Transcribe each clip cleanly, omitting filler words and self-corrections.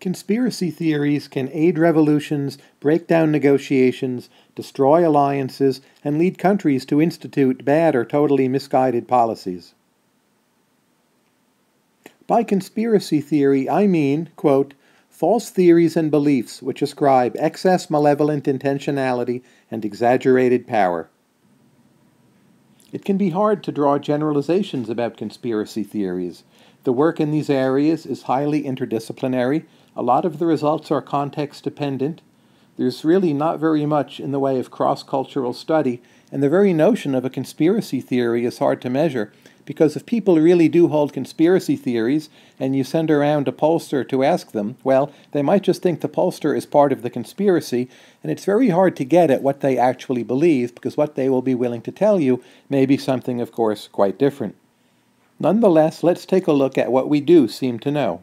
Conspiracy theories can aid revolutions, break down negotiations, destroy alliances, and lead countries to institute bad or totally misguided policies. By conspiracy theory, I mean, quote, false theories and beliefs which ascribe excess malevolent intentionality and exaggerated power. It can be hard to draw generalizations about conspiracy theories. The work in these areas is highly interdisciplinary. A lot of the results are context-dependent. There's really not very much in the way of cross-cultural study, and the very notion of a conspiracy theory is hard to measure, because if people really do hold conspiracy theories, and you send around a pollster to ask them, well, they might just think the pollster is part of the conspiracy, and it's very hard to get at what they actually believe, because what they will be willing to tell you may be something, of course, quite different. Nonetheless, let's take a look at what we do seem to know.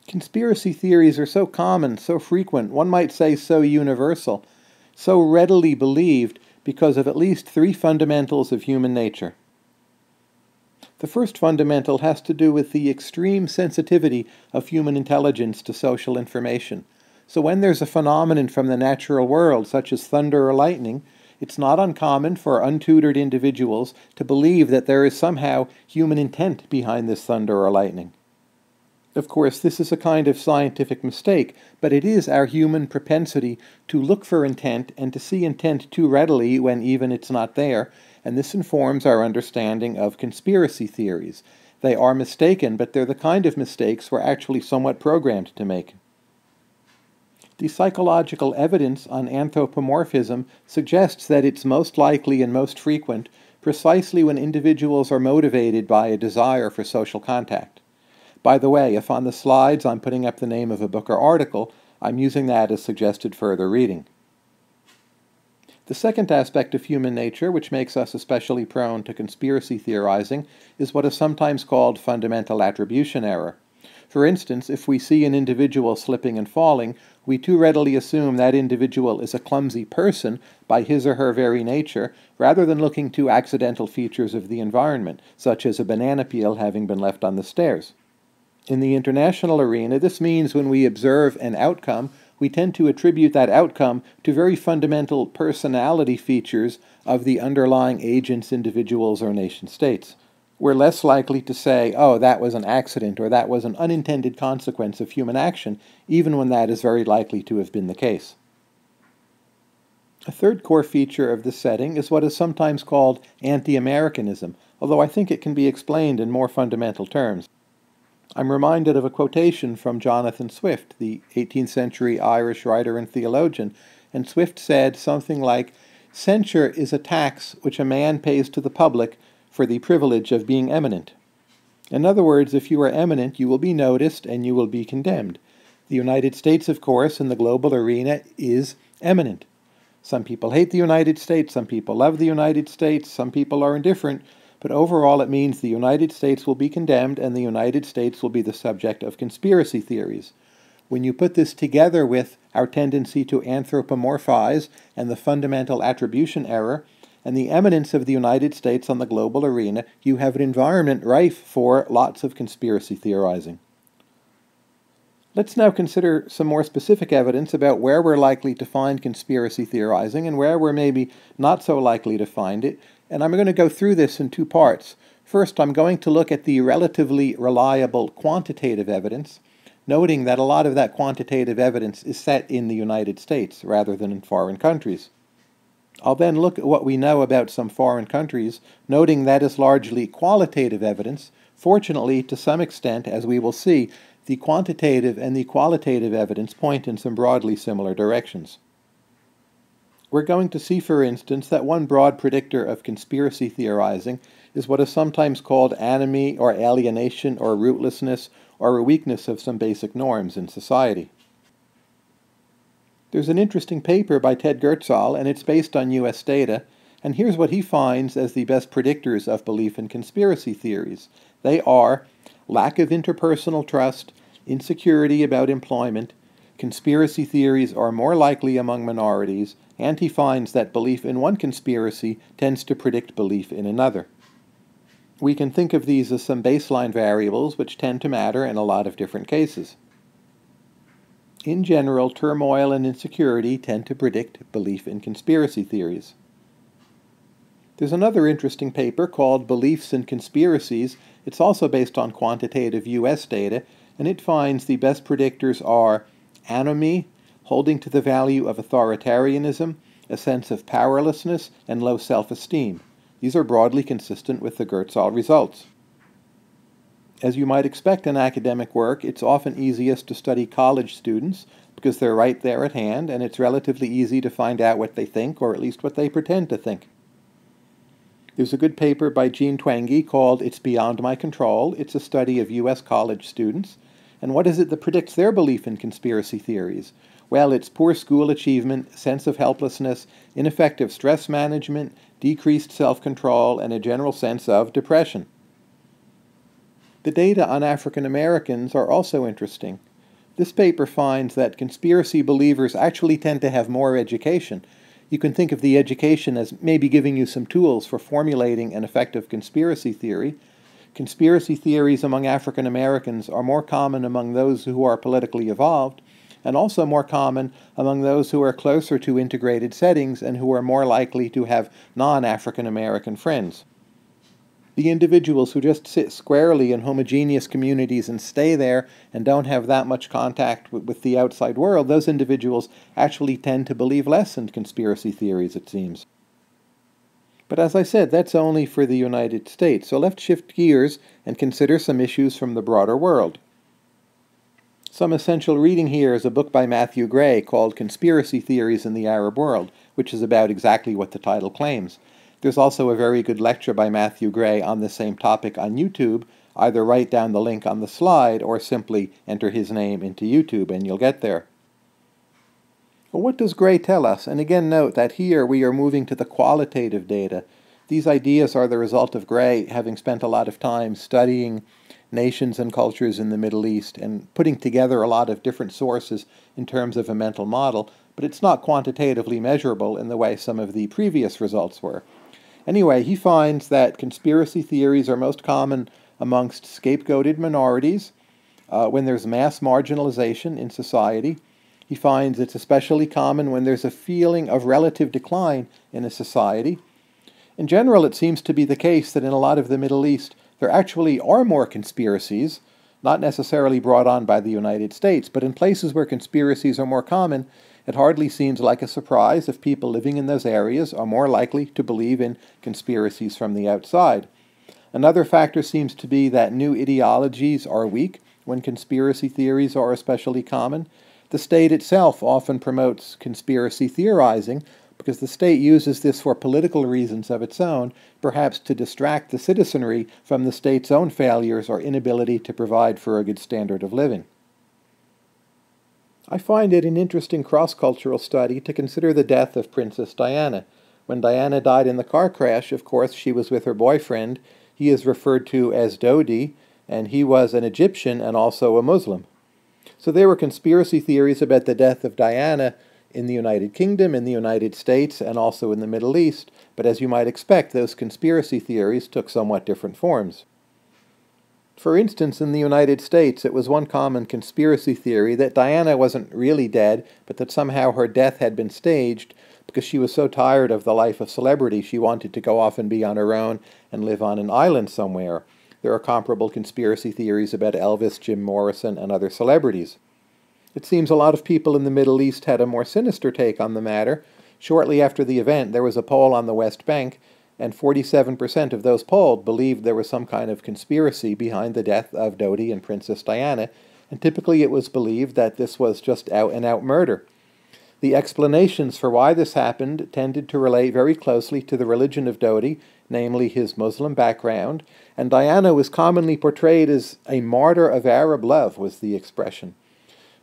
Conspiracy theories are so common, so frequent, one might say so universal, so readily believed because of at least three fundamentals of human nature. The first fundamental has to do with the extreme sensitivity of human intelligence to social information. So when there's a phenomenon from the natural world, such as thunder or lightning, it's not uncommon for untutored individuals to believe that there is somehow human intent behind this thunder or lightning. Of course, this is a kind of scientific mistake, but it is our human propensity to look for intent and to see intent too readily when even it's not there, and this informs our understanding of conspiracy theories. They are mistaken, but they're the kind of mistakes we're actually somewhat programmed to make. The psychological evidence on anthropomorphism suggests that it's most likely and most frequent precisely when individuals are motivated by a desire for social contact. By the way, if on the slides I'm putting up the name of a book or article, I'm using that as suggested further reading. The second aspect of human nature, which makes us especially prone to conspiracy theorizing, is what is sometimes called fundamental attribution error. For instance, if we see an individual slipping and falling, we too readily assume that individual is a clumsy person by his or her very nature, rather than looking to accidental features of the environment, such as a banana peel having been left on the stairs. In the international arena, this means when we observe an outcome, we tend to attribute that outcome to very fundamental personality features of the underlying agents, individuals, or nation-states. We're less likely to say, oh, that was an accident, or that was an unintended consequence of human action, even when that is very likely to have been the case. A third core feature of this setting is what is sometimes called anti-Americanism, although I think it can be explained in more fundamental terms. I'm reminded of a quotation from Jonathan Swift, the 18th century Irish writer and theologian, and Swift said something like, "Censure is a tax which a man pays to the public for the privilege of being eminent." In other words, if you are eminent, you will be noticed and you will be condemned. The United States, of course, in the global arena is eminent. Some people hate the United States, some people love the United States, some people are indifferent, but overall it means the United States will be condemned and the United States will be the subject of conspiracy theories. When you put this together with our tendency to anthropomorphize and the fundamental attribution error, and the eminence of the United States on the global arena, you have an environment rife for lots of conspiracy theorizing. Let's now consider some more specific evidence about where we're likely to find conspiracy theorizing and where we're maybe not so likely to find it, and I'm going to go through this in two parts. First, I'm going to look at the relatively reliable quantitative evidence, noting that a lot of that quantitative evidence is set in the United States rather than in foreign countries. I'll then look at what we know about some foreign countries, noting that is largely qualitative evidence. Fortunately, to some extent, as we will see, the quantitative and the qualitative evidence point in some broadly similar directions. We're going to see, for instance, that one broad predictor of conspiracy theorizing is what is sometimes called anomie or alienation or rootlessness or a weakness of some basic norms in society. There's an interesting paper by Ted Gertzal, and it's based on U.S. data, and here's what he finds as the best predictors of belief in conspiracy theories. They are lack of interpersonal trust, insecurity about employment, conspiracy theories are more likely among minorities, and he finds that belief in one conspiracy tends to predict belief in another. We can think of these as some baseline variables which tend to matter in a lot of different cases. In general, turmoil and insecurity tend to predict belief in conspiracy theories. There's another interesting paper called Beliefs and Conspiracies. It's also based on quantitative U.S. data, and it finds the best predictors are anomie, holding to the value of authoritarianism, a sense of powerlessness, and low self-esteem. These are broadly consistent with the Gerzhal results. As you might expect in academic work, it's often easiest to study college students because they're right there at hand, and it's relatively easy to find out what they think, or at least what they pretend to think. There's a good paper by Jean Twenge called It's Beyond My Control. It's a study of U.S. college students. And what is it that predicts their belief in conspiracy theories? Well, it's poor school achievement, sense of helplessness, ineffective stress management, decreased self-control, and a general sense of depression. The data on African Americans are also interesting. This paper finds that conspiracy believers actually tend to have more education. You can think of the education as maybe giving you some tools for formulating an effective conspiracy theory. Conspiracy theories among African Americans are more common among those who are politically evolved, and also more common among those who are closer to integrated settings and who are more likely to have non-African American friends. The individuals who just sit squarely in homogeneous communities and stay there and don't have that much contact with the outside world, those individuals actually tend to believe less in conspiracy theories, it seems. But as I said, that's only for the United States, so let's shift gears and consider some issues from the broader world. Some essential reading here is a book by Matthew Gray called Conspiracy Theories in the Arab World, which is about exactly what the title claims. There's also a very good lecture by Matthew Gray on the same topic on YouTube. Either write down the link on the slide or simply enter his name into YouTube and you'll get there. Well, what does Gray tell us? And again, note that here we are moving to the qualitative data. These ideas are the result of Gray having spent a lot of time studying nations and cultures in the Middle East and putting together a lot of different sources in terms of a mental model, but it's not quantitatively measurable in the way some of the previous results were. Anyway, he finds that conspiracy theories are most common amongst scapegoated minorities when there's mass marginalization in society. He finds it's especially common when there's a feeling of relative decline in a society. In general, it seems to be the case that in a lot of the Middle East, there actually are more conspiracies, not necessarily brought on by the United States, but in places where conspiracies are more common, it hardly seems like a surprise if people living in those areas are more likely to believe in conspiracies from the outside. Another factor seems to be that new ideologies are weak when conspiracy theories are especially common. The state itself often promotes conspiracy theorizing because the state uses this for political reasons of its own, perhaps to distract the citizenry from the state's own failures or inability to provide for a good standard of living. I find it an interesting cross-cultural study to consider the death of Princess Diana. When Diana died in the car crash, of course, she was with her boyfriend. He is referred to as Dodi, and he was an Egyptian and also a Muslim. So there were conspiracy theories about the death of Diana in the United Kingdom, in the United States, and also in the Middle East, but as you might expect, those conspiracy theories took somewhat different forms. For instance, in the United States, it was one common conspiracy theory that Diana wasn't really dead, but that somehow her death had been staged because she was so tired of the life of celebrity she wanted to go off and be on her own and live on an island somewhere. There are comparable conspiracy theories about Elvis, Jim Morrison, and other celebrities. It seems a lot of people in the Middle East had a more sinister take on the matter. Shortly after the event, there was a poll on the West Bank, and 47% of those polled believed there was some kind of conspiracy behind the death of Dodi and Princess Diana, and typically it was believed that this was just out-and-out murder. The explanations for why this happened tended to relate very closely to the religion of Dodi, namely his Muslim background, and Diana was commonly portrayed as a martyr of Arab love, was the expression.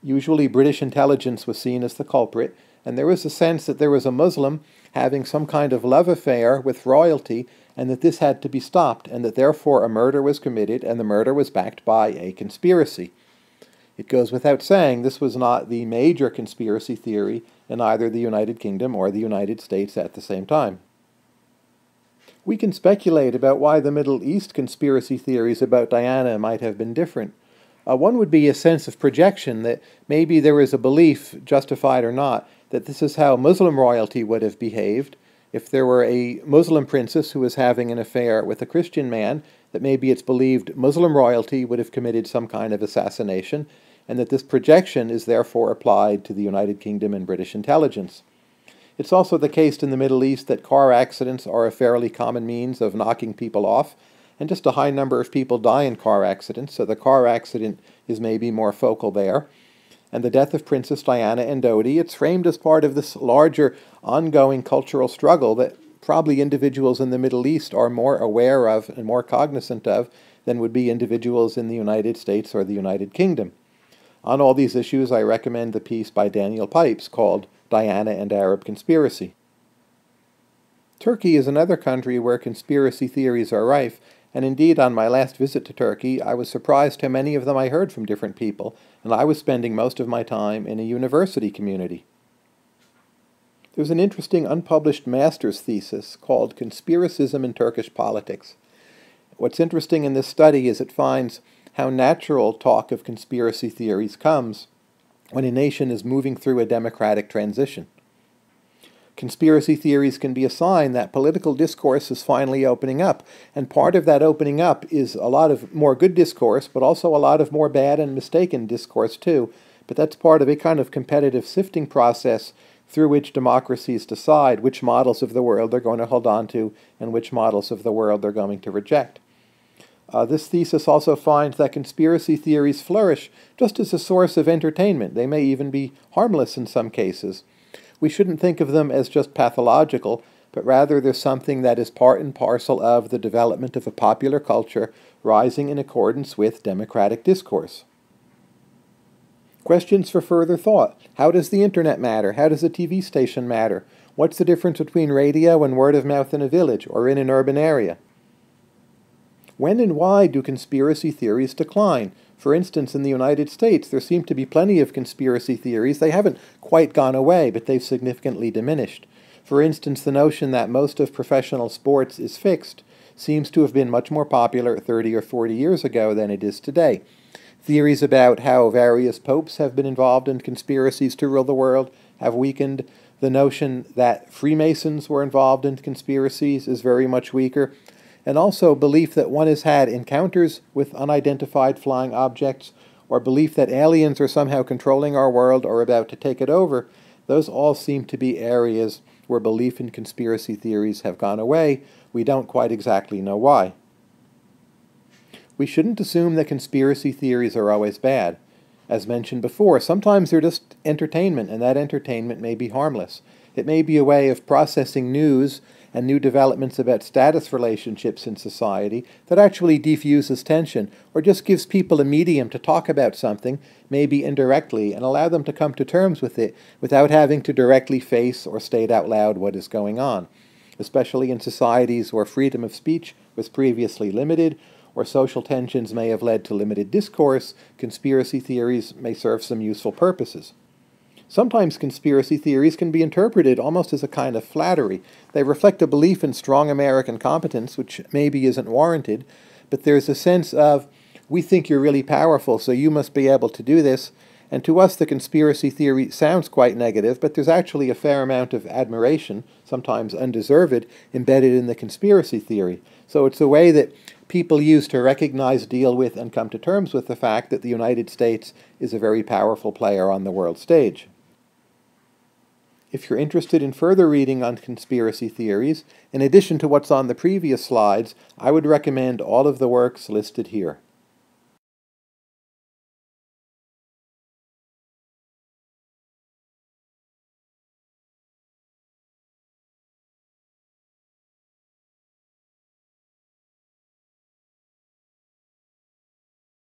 Usually British intelligence was seen as the culprit, and there was a sense that there was a Muslim having some kind of love affair with royalty, and that this had to be stopped, and that therefore a murder was committed, and the murder was backed by a conspiracy. It goes without saying this was not the major conspiracy theory in either the United Kingdom or the United States at the same time. We can speculate about why the Middle East conspiracy theories about Diana might have been different. One would be a sense of projection that maybe there is a belief, justified or not, that this is how Muslim royalty would have behaved. If there were a Muslim princess who was having an affair with a Christian man, that maybe it's believed Muslim royalty would have committed some kind of assassination, and that this projection is therefore applied to the United Kingdom and British intelligence. It's also the case in the Middle East that car accidents are a fairly common means of knocking people off, and just a high number of people die in car accidents, so the car accident is maybe more focal there. And the death of Princess Diana and Dodi, it's framed as part of this larger, ongoing cultural struggle that probably individuals in the Middle East are more aware of and more cognizant of than would be individuals in the United States or the United Kingdom. On all these issues, I recommend the piece by Daniel Pipes called Diana and Arab Conspiracy. Turkey is another country where conspiracy theories are rife, and indeed on my last visit to Turkey I was surprised how many of them I heard from different people, and I was spending most of my time in a university community. There's an interesting unpublished master's thesis called Conspiracism in Turkish Politics. What's interesting in this study is it finds how natural talk of conspiracy theories comes when a nation is moving through a democratic transition. Conspiracy theories can be a sign that political discourse is finally opening up, and part of that opening up is a lot of more good discourse, but also a lot of more bad and mistaken discourse too. But that's part of a kind of competitive sifting process through which democracies decide which models of the world they're going to hold on to and which models of the world they're going to reject. This thesis also finds that conspiracy theories flourish just as a source of entertainment. They may even be harmless in some cases. We shouldn't think of them as just pathological, but rather they're something that is part and parcel of the development of a popular culture rising in accordance with democratic discourse. Questions for further thought. How does the internet matter? How does a TV station matter? What's the difference between radio and word of mouth in a village or in an urban area? When and why do conspiracy theories decline? For instance, in the United States, there seem to be plenty of conspiracy theories. They haven't quite gone away, but they've significantly diminished. For instance, the notion that most of professional sports is fixed seems to have been much more popular 30 or 40 years ago than it is today. Theories about how various popes have been involved in conspiracies to rule the world have weakened. The notion that Freemasons were involved in conspiracies is very much weaker. And also belief that one has had encounters with unidentified flying objects, or belief that aliens are somehow controlling our world or about to take it over, those all seem to be areas where belief in conspiracy theories have gone away. We don't quite exactly know why. We shouldn't assume that conspiracy theories are always bad. As mentioned before, sometimes they're just entertainment, and that entertainment may be harmless. It may be a way of processing news and new developments about status relationships in society that actually defuses tension, or just gives people a medium to talk about something, maybe indirectly, and allow them to come to terms with it without having to directly face or state out loud what is going on. Especially in societies where freedom of speech was previously limited, or social tensions may have led to limited discourse, conspiracy theories may serve some useful purposes. Sometimes conspiracy theories can be interpreted almost as a kind of flattery. They reflect a belief in strong American competence, which maybe isn't warranted, but there's a sense of, we think you're really powerful, so you must be able to do this. And to us, the conspiracy theory sounds quite negative, but there's actually a fair amount of admiration, sometimes undeserved, embedded in the conspiracy theory. So it's a way that people use to recognize, deal with, and come to terms with the fact that the United States is a very powerful player on the world stage. If you're interested in further reading on conspiracy theories, in addition to what's on the previous slides, I would recommend all of the works listed here.